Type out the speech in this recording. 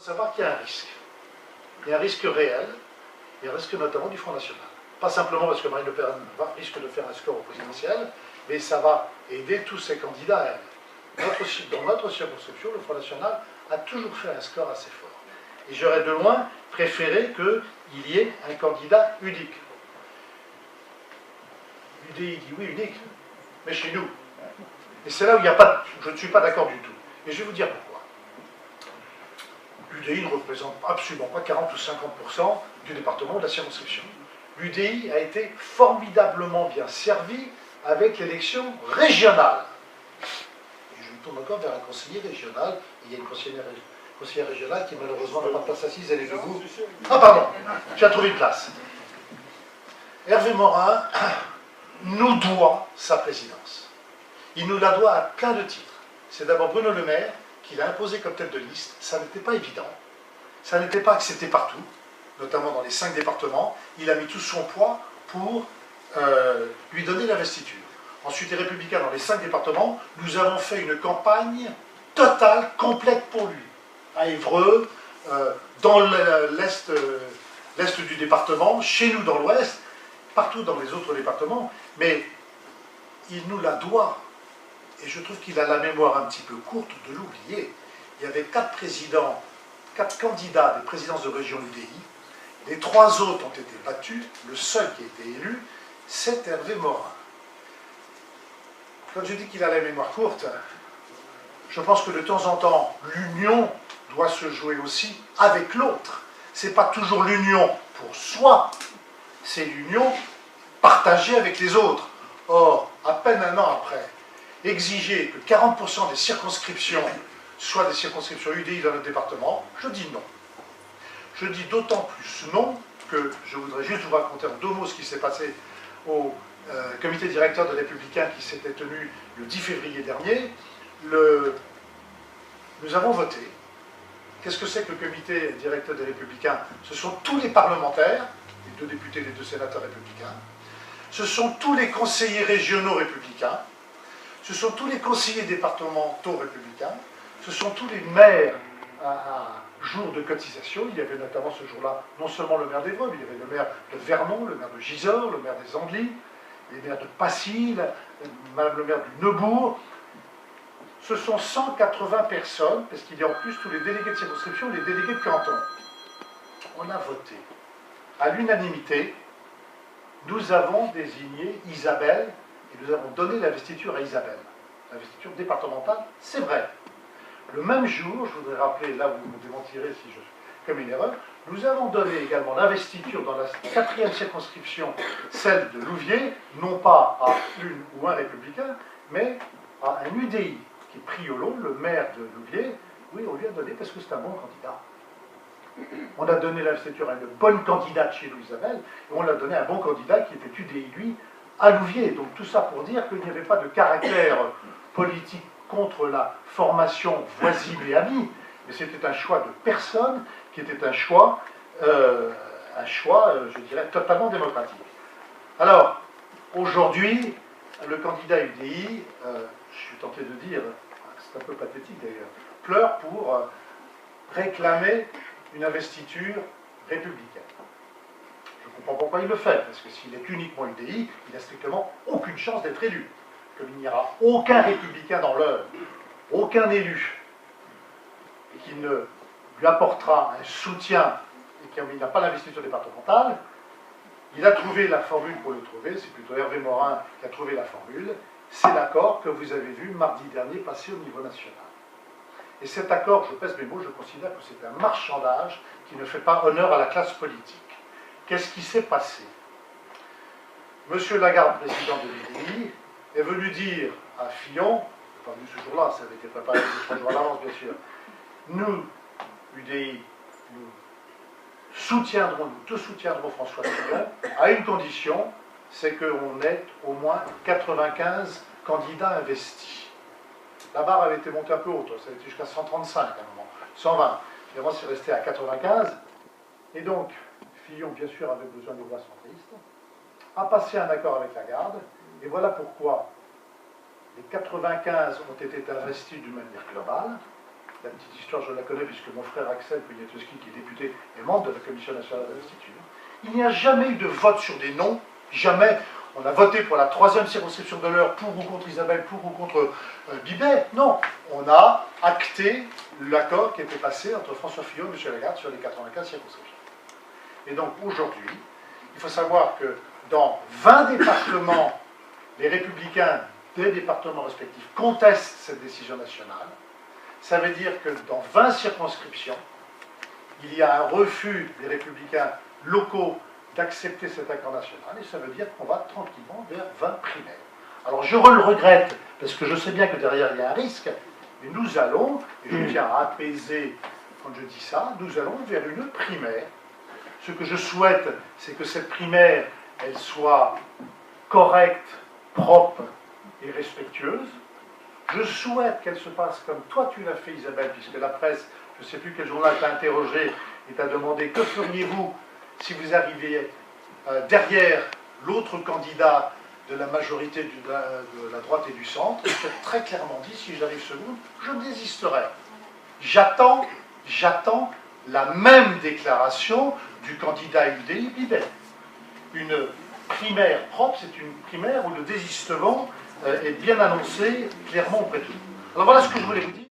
savoir qu'il y a un risque. Il y a un risque réel, il y a un risque notamment du Front National. Pas simplement parce que Marine Le Pen risque de faire un score au présidentiel, mais ça va aider tous ces candidats à elle. Dans notre circonscription, le Front National a toujours fait un score assez fort. Et j'aurais de loin préféré qu'il y ait un candidat unique. L'UDI dit oui, unique, mais chez nous. Et c'est là où il n'y a pas, je ne suis pas d'accord du tout. Et je vais vous dire pourquoi. L'UDI ne représente absolument pas 40 ou 50% du département de la circonscription. L'UDI a été formidablement bien servi avec l'élection régionale. Et je me tourne encore vers un conseiller régional. Il y a une conseillère régionale qui malheureusement n'a pas de place assise, elle est debout. Ah pardon, tu as trouvé une place. Hervé Morin nous doit sa présidence. Il nous la doit à plein de titres. C'est d'abord Bruno Le Maire qui l'a imposé comme tête de liste. Ça n'était pas évident. Ça n'était pas accepté partout, notamment dans les 5 départements. Il a mis tout son poids pour lui donner l'investiture. Ensuite, les Républicains, dans les 5 départements, nous avons fait une campagne totale, complète pour lui. À Évreux, dans l'est du département, chez nous dans l'ouest, partout dans les autres départements, mais il nous la doit. Et je trouve qu'il a la mémoire un petit peu courte de l'oublier. Il y avait 4 présidents, 4 candidats des présidences de région UDI. Les 3 autres ont été battus. Le seul qui a été élu, c'est Hervé Morin. Quand je dis qu'il a la mémoire courte, je pense que de temps en temps, l'union doit se jouer aussi avec l'autre. Ce n'est pas toujours l'union pour soi, c'est l'union partagée avec les autres. Or, à peine un an après, exiger que 40% des circonscriptions soient des circonscriptions UDI dans notre département, je dis non. Je dis d'autant plus non que je voudrais juste vous raconter en 2 mots ce qui s'est passé au comité directeur des Républicains qui s'était tenu le 10 février dernier. Nous avons voté. Qu'est-ce que c'est que le comité directeur des Républicains? Ce sont tous les parlementaires, les 2 députés, les 2 sénateurs républicains. Ce sont tous les conseillers régionaux républicains. Ce sont tous les conseillers départementaux républicains. Ce sont tous les maires à jour de cotisation. Il y avait notamment ce jour-là non seulement le maire d'Évreux, mais il y avait le maire de Vernon, le maire de Gisors, le maire des Andelys, les maires de Passy, madame le maire du Neubourg. Ce sont 180 personnes, parce qu'il y a en plus tous les délégués de circonscription, les délégués de canton. On a voté. À l'unanimité, nous avons désigné Isabelle, et nous avons donné l'investiture à Isabelle. L'investiture départementale, c'est vrai. Le même jour, je voudrais rappeler, là vous me démentirez si je commets une erreur, nous avons donné également l'investiture dans la 4e circonscription, celle de Louviers, non pas à une ou un républicain, mais à un UDI, qui est Priolo, le maire de Louviers. Oui, on lui a donné parce que c'est un bon candidat. On a donné l'investiture à une bonne candidate chez nous, Isabelle, et on l'a donné à un bon candidat qui était UDI, lui, à Louviers. Donc tout ça pour dire qu'il n'y avait pas de caractère politique contre la formation voisine et amie, mais c'était un choix de personne qui était un choix, je dirais, totalement démocratique. Alors, aujourd'hui, le candidat UDI, je suis tenté de dire, c'est un peu pathétique d'ailleurs, pleure pour réclamer une investiture républicaine. Je ne comprends pas pourquoi il le fait, parce que s'il est uniquement UDI, il n'a strictement aucune chance d'être élu. Comme il n'y aura aucun républicain dans l'heure, aucun élu, et qu'il ne lui apportera un soutien, et qu'il n'a pas l'investiture départementale, il a trouvé la formule pour le trouver, c'est plutôt Hervé Morin qui a trouvé la formule, c'est l'accord que vous avez vu mardi dernier passer au niveau national. Et cet accord, je pèse mes mots, je considère que c'est un marchandage qui ne fait pas honneur à la classe politique. Qu'est-ce qui s'est passé? Monsieur Lagarde, président de l'UDI, est venu dire à Fillon, pas venu ce jour-là, ça avait été préparé 2-3 jours à l'avance, bien sûr, nous, UDI, nous te soutiendrons, François Fillon, à une condition, c'est qu'on ait au moins 95 candidats investis. La barre avait été montée un peu haute, ça a été jusqu'à 135 à un moment, 120. Finalement, c'est resté à 95. Et donc, Fillon, bien sûr, avait besoin des voix centristes, a passé un accord avec Lagarde, et voilà pourquoi les 95 ont été investis d'une manière globale, La petite histoire, je la connais puisque mon frère Axel Poniatowski, qui est député et membre de la Commission nationale d'investiture, il n'y a jamais eu de vote sur des noms, jamais. On a voté pour la 3e circonscription de l'Eure, pour ou contre Isabelle, pour ou contre Bibet. Non, on a acté l'accord qui était passé entre François Fillon et M. Lagarde sur les 95 circonscriptions. Et donc aujourd'hui, il faut savoir que dans 20 départements, les républicains des départements respectifs contestent cette décision nationale. Ça veut dire que dans 20 circonscriptions, il y a un refus des républicains locaux d'accepter cet accord national, et ça veut dire qu'on va tranquillement vers 20 primaires. Alors je le regrette, parce que je sais bien que derrière il y a un risque, mais nous allons, et je tiens à apaiser quand je dis ça, nous allons vers une primaire. Ce que je souhaite, c'est que cette primaire, elle soit correcte, propre et respectueuse. Je souhaite qu'elle se passe comme toi tu l'as fait, Isabelle, puisque la presse, je ne sais plus quel journal t'a interrogé et t'a demandé que feriez-vous si vous arriviez derrière l'autre candidat de la majorité de la droite et du centre. Et j'ai très clairement dit, si j'arrive seconde, je désisterai. J'attends la même déclaration du candidat UDI Bibet. Une primaire propre, c'est une primaire où le désistement est bien annoncé clairement auprès de tout. Alors voilà ce que je voulais vous dire.